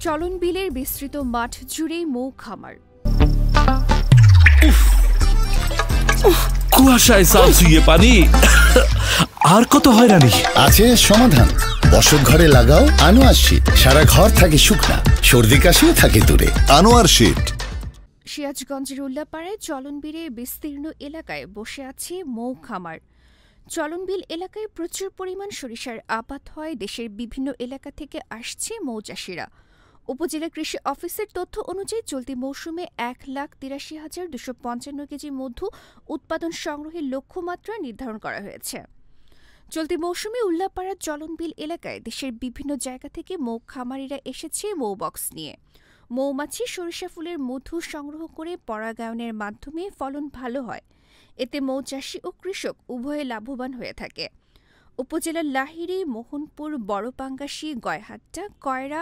চলন বিলের বিস্তৃত মাঠ জুড়ে মৌ খামার। কুয়াশায় সালসিয়ে পানি আর কত হয়রানি আছে সমাধান। বসত ঘরে লাগাও আনোয়ার শীট, সারা ঘর থাকে শুকনা, সর্দি কাশিও থাকে দূরে। আনোয়ার শীট। সিরাজগঞ্জের উল্লাপাড়ায় চলনবিলের বিস্তীর্ণ এলাকায় বসে আছে মৌ খামার। চলনবিল এলাকায় প্রচুর পরিমাণ সরিষার আবাদ হয়। দেশের বিভিন্ন এলাকা থেকে আসছে মৌচাষীরা। উপজেলা কৃষি অফিসের তথ্য অনুযায়ী চলতি মৌসুমে 1,83,255 কেজি মধু উৎপাদন সংগ্রহের লক্ষ্যমাত্রা নির্ধারণ করা হয়েছে। চলতি মৌসুমে উল্লাপাড়ার চলনবিল এলাকায় দেশের বিভিন্ন জায়গা থেকে মৌ খামারিরা এসেছে মৌবক্স নিয়ে। মৌমাছি সরিষা ফুলের মধু সংগ্রহ করে পরাগায়নের মাধ্যমে ফলন ভালো হয়। এতে মৌচাষী ও কৃষক উভয়ে লাভবান হয়ে থাকে। উপজেলার লাহিড়ী, মোহনপুর, বড়পাঙ্গাসী, গয়হাট্টা, কয়রা,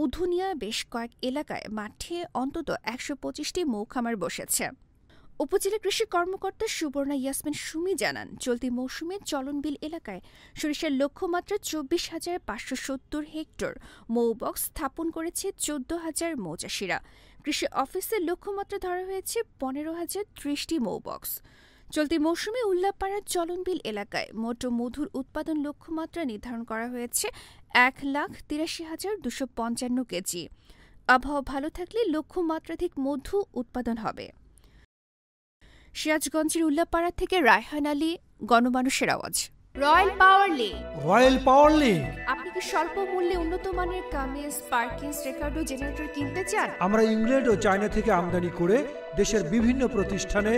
উধুনিয়া বেশ কয়েক এলাকায় মাঠে অন্তত 125টি মৌ খামার বসেছে। উপজেলা কৃষি কর্মকর্তা সুবর্ণা ইয়াসমিন সুমি জানান, চলতি মৌসুমে চলনবিল এলাকায় সরিষার লক্ষ্যমাত্রা 24,570 হেক্টর মৌবক্স স্থাপন করেছে 14,000 মৌচাষীরা। কৃষি অফিসের লক্ষ্যমাত্রা ধরা হয়েছে 15,030টি মৌবক্স। চলতি মৌসুমে উল্লাপাড়ার চলনবিল এলাকায় মোট মধুর উৎপাদন লক্ষ্যমাত্রা নির্ধারণ করা হয়েছে 1,83,255 কেজি। আবহাওয়া ভালো থাকলে লক্ষ্যমাত্রাধিক মধু উৎপাদন হবে। সিরাজগঞ্জের উল্লাপাড়া থেকে রায়হান আলী, গণমানুষের আওয়াজ। রয়্যাল পাওয়ার লিঙ্ক। আপনি কি স্বল্প মূল্যে উন্নত মানের কামিজ, পার্কিংস, রেকর্ডো জেনারেটর কিনতে চান? আমরা ইংল্যান্ড ও চায়না থেকে আমদানি করে দেশের বিভিন্ন প্রতিষ্ঠানে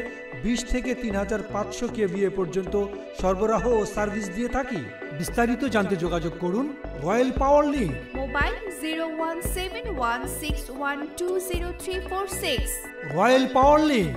20 থেকে 3,500 কেভিএ পর্যন্ত সরবরাহ ও সার্ভিস দিয়ে থাকি। বিস্তারিত জানতে যোগাযোগ করুন রয়্যাল পাওয়ার লিঙ্ক। মোবাইল 017161200346। রয়্যাল পাওয়ার লিঙ্ক।